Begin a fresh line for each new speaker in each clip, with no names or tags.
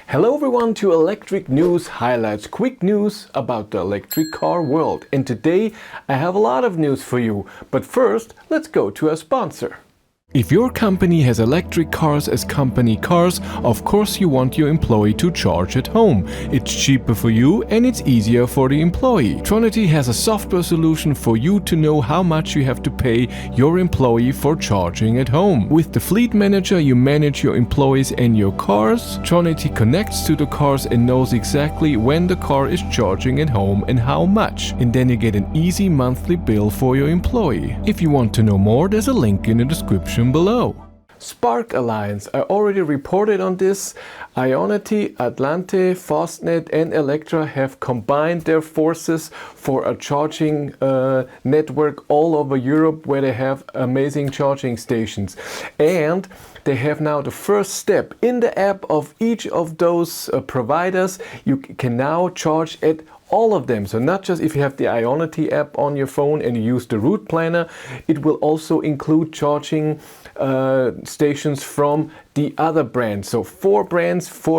Hello everyone to Electric News Highlights, quick news about the electric car world. And today I have a lot of news for you, but first let's go to a sponsor. If your company has electric cars as company cars, of course you want your employee to charge at home. It's cheaper for you and it's easier for the employee. Tronity has a software solution for you to know how much you have to pay your employee for charging at home. With the Fleet Manager you manage your employees and your cars. Tronity connects to the cars and knows exactly when the car is charging at home and how much. And then you get an easy monthly bill for your employee. If you want to know more, there's a link in the description below. Spark Alliance, I already reported on this. Ionity, Atlante, Fastnet and Electra have combined their forces for a charging network all over Europe where they have amazing charging stations. And they have now the first step. In the app of each of those providers, you can now charge at all of them. So not just if you have the Ionity app on your phone and you use the route planner, it will also include charging stations from the other brands. So four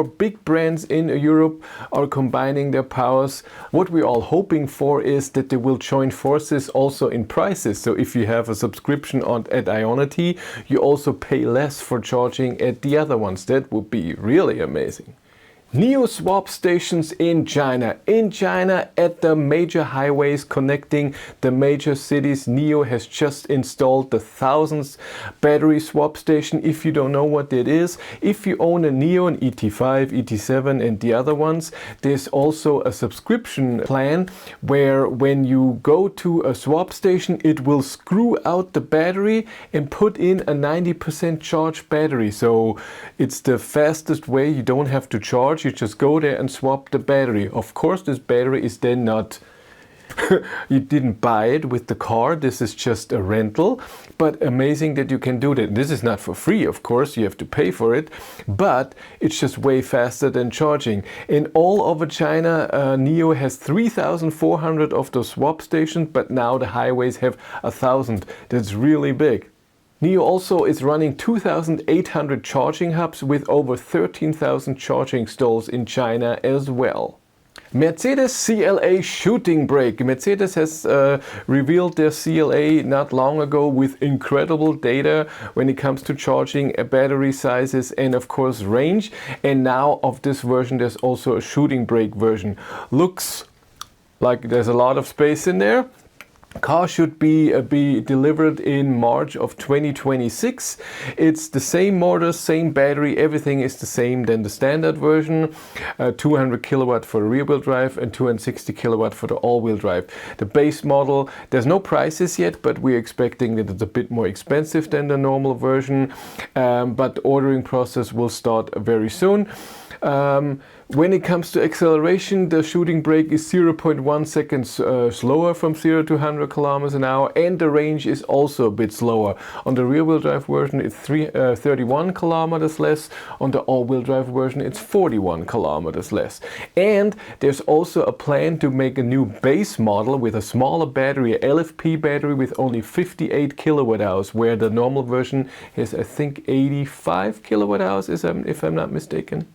big brands in Europe are combining their powers. What we're all hoping for is that they will join forces also in prices. So if you have a subscription at Ionity, you also pay less for charging at the other ones. That would be really amazing. NIO swap stations in China. In China, at the major highways connecting the major cities, NIO has just installed the 1000th battery swap station. If you don't know what that is, if you own a NIO, an ET5, ET7 and the other ones, there's also a subscription plan where when you go to a swap station, it will screw out the battery and put in a 90% charged battery. So it's the fastest way. You don't have to charge. You just go there and swap the battery. Of course, this battery is then not, you didn't buy it with the car. This is just a rental, but amazing that you can do that. This is not for free, of course, you have to pay for it, but it's just way faster than charging. In all over China, NIO has 3,400 of those swap stations, but now the highways have 1,000. That's really big. NIO also is running 2,800 charging hubs with over 13,000 charging stalls in China as well. Mercedes CLA shooting brake. Mercedes has revealed their CLA not long ago with incredible data when it comes to charging, battery sizes and of course range. And now of this version there's also a shooting brake version. Looks like there's a lot of space in there. Car should be delivered in March of 2026. It's the same motor, same battery, everything is the same than the standard version. 200 kilowatt for the rear-wheel drive and 260 kilowatt for the all-wheel drive. The base model, there's no prices yet, but we're expecting that it's a bit more expensive than the normal version. But the ordering process will start very soon. When it comes to acceleration, the shooting brake is 0.1 seconds slower from 0 to 100 kilometers an hour, and the range is also a bit slower. On the rear-wheel drive version, it's 31 kilometers less. On the all-wheel drive version, it's 41 kilometers less. And there's also a plan to make a new base model with a smaller battery, a LFP battery with only 58 kilowatt hours, where the normal version has, I think, 85 kilowatt hours, if I'm not mistaken.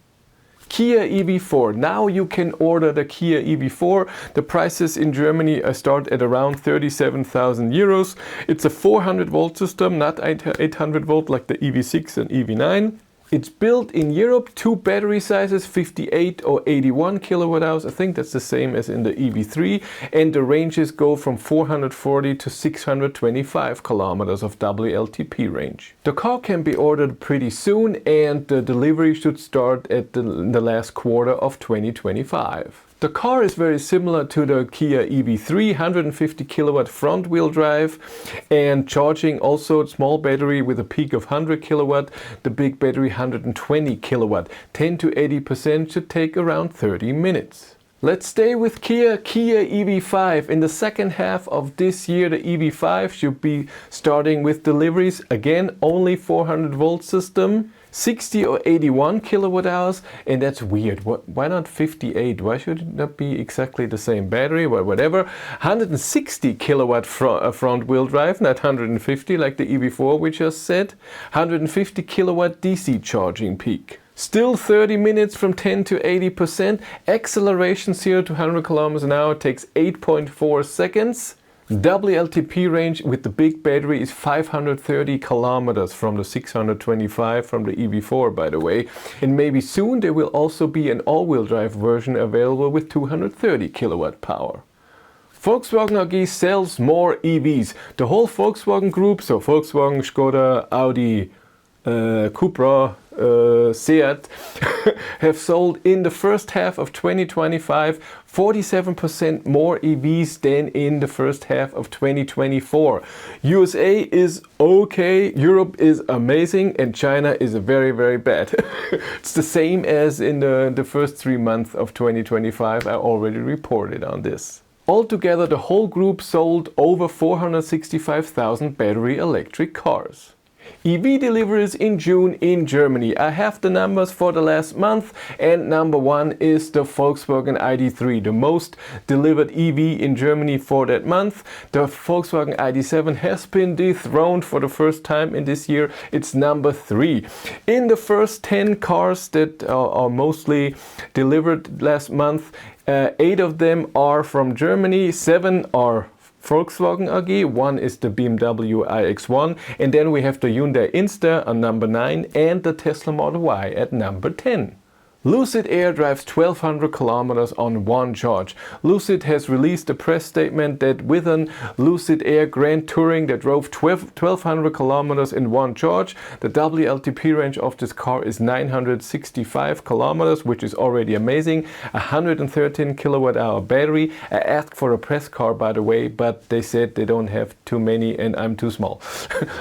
Kia EV4. Now you can order the Kia EV4. The prices in Germany start at around 37,000 euros. It's a 400 volt system, not 800 volt like the EV6 and EV9. It's built in Europe, two battery sizes, 58 or 81 kilowatt hours. I think that's the same as in the EV3. And the ranges go from 440 to 625 kilometers of WLTP range. The car can be ordered pretty soon and the delivery should start at the last quarter of 2025. The car is very similar to the Kia EV3, 150 kilowatt front wheel drive and charging also small battery with a peak of 100 kilowatt, the big battery 120 kilowatt. 10 to 80% should take around 30 minutes. Let's stay with Kia EV5. In the second half of this year, the EV5 should be starting with deliveries. Again, only 400 volt system. 60 or 81 kilowatt hours, and that's weird. Why not 58? Why should it not be exactly the same battery? Well, whatever. 160 kilowatt front wheel drive, not 150 like the EV4 we just said. 150 kilowatt DC charging peak. Still 30 minutes from 10 to 80%. Acceleration 0 to 100 kilometers an hour takes 8.4 seconds. WLTP range with the big battery is 530 kilometers from the 625 from the EV4, by the way. And maybe soon there will also be an all-wheel drive version available with 230 kilowatt power. Volkswagen AG sells more EVs. The whole Volkswagen group, so Volkswagen, Skoda, Audi, Cupra, Seat, have sold in the first half of 2025 47% more EVs than in the first half of 2024. USA is okay, Europe is amazing, and China is very, very bad. It's the same as in the first 3 months of 2025. I already reported on this. Altogether, the whole group sold over 465,000 battery electric cars. EV deliveries in June in Germany. I have the numbers for the last month, and number one is the Volkswagen ID3, the most delivered EV in Germany for that month. The Volkswagen ID7 has been dethroned for the first time in this year. It's number 3. In the first 10 cars that are mostly delivered last month, 8 of them are from Germany, 7 are Volkswagen AG, 1 is the BMW iX1, and then we have the Hyundai Insta on number 9 and the Tesla Model Y at number 10. Lucid Air drives 1200 kilometers on one charge. Lucid has released a press statement that with an Lucid Air Grand Touring that drove 1200 kilometers in one charge, the WLTP range of this car is 965 kilometers, which is already amazing. 113 kilowatt hour battery. I asked for a press car, by the way, but they said they don't have too many and I'm too small,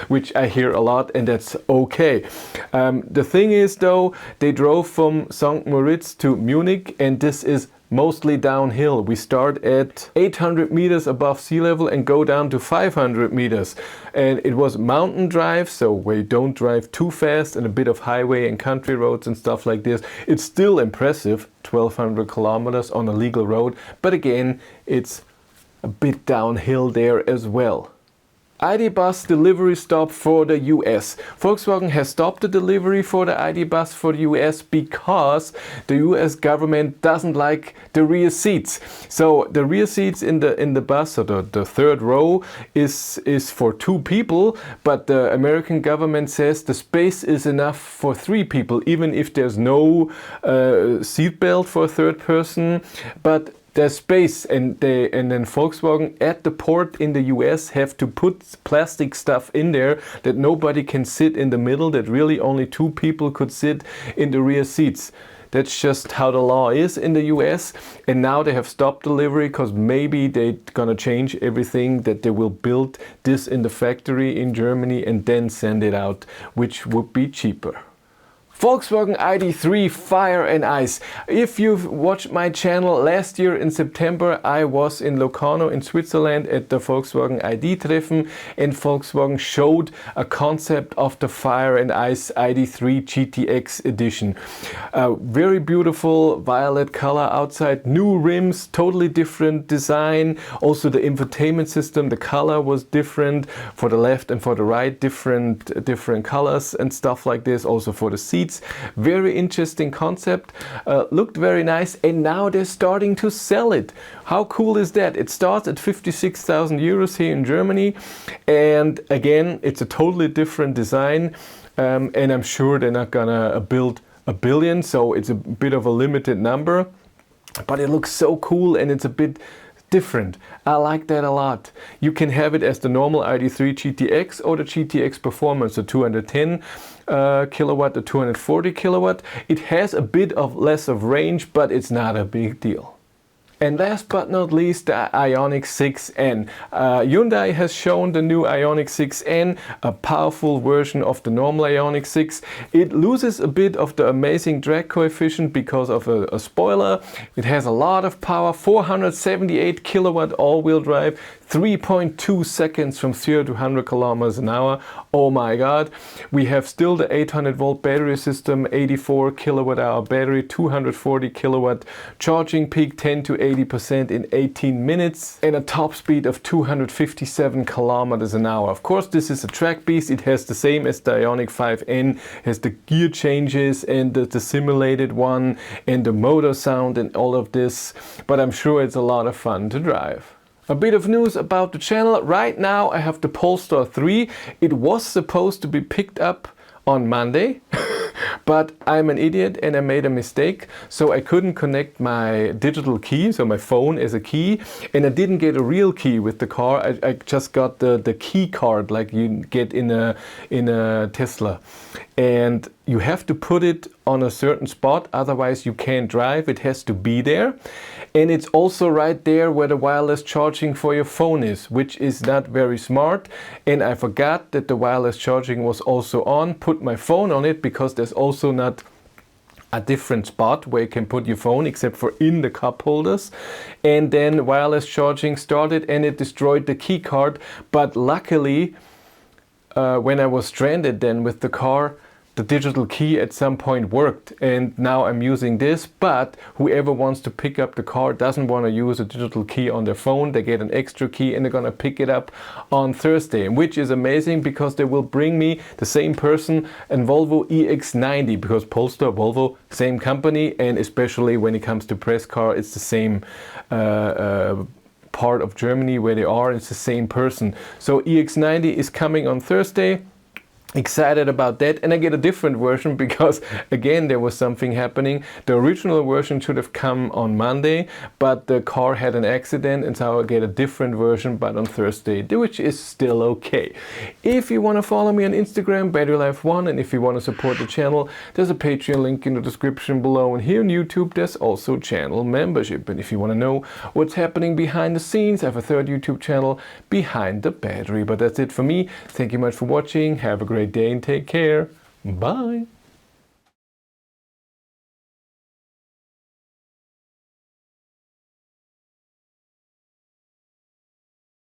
which I hear a lot, and that's okay. The thing is though, they drove from St. Moritz to Munich, and this is mostly downhill. We start at 800 meters above sea level and go down to 500 meters. And it was mountain drive, so we don't drive too fast, and a bit of highway and country roads and stuff like this. It's still impressive, 1200 kilometers on a legal road, but again, it's a bit downhill there as well. ID bus delivery stop for the US. Volkswagen has stopped the delivery for the ID bus for the US because the US government doesn't like the rear seats. So the rear seats in the bus, so the third row, is for 2 people, but the American government says the space is enough for 3 people, even if there's no seat belt for a third person. But there's space, and then Volkswagen at the port in the US have to put plastic stuff in there that nobody can sit in the middle, that really only 2 people could sit in the rear seats. That's just how the law is in the US, and now they have stopped delivery because maybe they're gonna change everything, that they will build this in the factory in Germany and then send it out, which would be cheaper. Volkswagen ID3 Fire Ice. If you've watched my channel last year in September, I was in Locarno in Switzerland at the Volkswagen ID Treffen, and Volkswagen showed a concept of the Fire Ice ID3 GTX edition. Very beautiful violet color outside, new rims, totally different design. Also the infotainment system, the color was different for the left and for the right, different colors and stuff like this. Also for the seats. Very interesting concept, looked very nice, and now they're starting to sell it. How cool is that? It starts at 56,000 euros here in Germany, and again, it's a totally different design, and I'm sure they're not gonna build a billion, so it's a bit of a limited number, but it looks so cool, and it's a bit different. I like that a lot. You can have it as the normal ID3 GTX or the GTX Performance, the 210 kilowatt, the 240 kilowatt. It has a bit of less of range, but it's not a big deal. And last but not least, the Ioniq 6N. Hyundai has shown the new Ioniq 6N, a powerful version of the normal Ioniq 6. It loses a bit of the amazing drag coefficient because of a spoiler. It has a lot of power, 478 kilowatt all-wheel drive, 3.2 seconds from 0 to 100 kilometers an hour. Oh my god. We have still the 800 volt battery system, 84 kilowatt hour battery, 240 kilowatt charging peak, 10 to 80% in 18 minutes and a top speed of 257 kilometers an hour. Of course, this is a track beast. It has the same as the Ioniq 5N, has the gear changes and the simulated one and the motor sound and all of this, but I'm sure it's a lot of fun to drive. A bit of news about the channel. Right now I have the Polestar 3. It was supposed to be picked up on Monday, but I'm an idiot and I made a mistake. So I couldn't connect my digital key, so my phone as a key, and I didn't get a real key with the car. I just got the key card like you get in a Tesla. And you have to put it on a certain spot, otherwise you can't drive. It has to be there. And it's also right there where the wireless charging for your phone is, which is not very smart. And I forgot that the wireless charging was also on. Put my phone on it because there's also not a different spot where you can put your phone except for in the cup holders. And then wireless charging started and it destroyed the key card. But luckily, when I was stranded then with the car, the digital key at some point worked, and now I'm using this. But whoever wants to pick up the car doesn't want to use a digital key on their phone. They get an extra key and they're gonna pick it up on Thursday, which is amazing because they will bring me, the same person, a Volvo EX90, because Polestar, Volvo, same company, and especially when it comes to press car, it's the same part of Germany where they are. It's the same person. So EX90 is coming on Thursday. Excited about that, and I get a different version because again there was something happening. The original version should have come on Monday, but the car had an accident, and so I get a different version but on Thursday, which is still okay. If you want to follow me on Instagram, BatteryLife1, and if you want to support the channel, there's a Patreon link in the description below, and here on YouTube there's also channel membership. And if you want to know what's happening behind the scenes, I have a third YouTube channel, Behind the Battery. But that's it for me. Thank you much for watching. Have a great day and take care. Bye.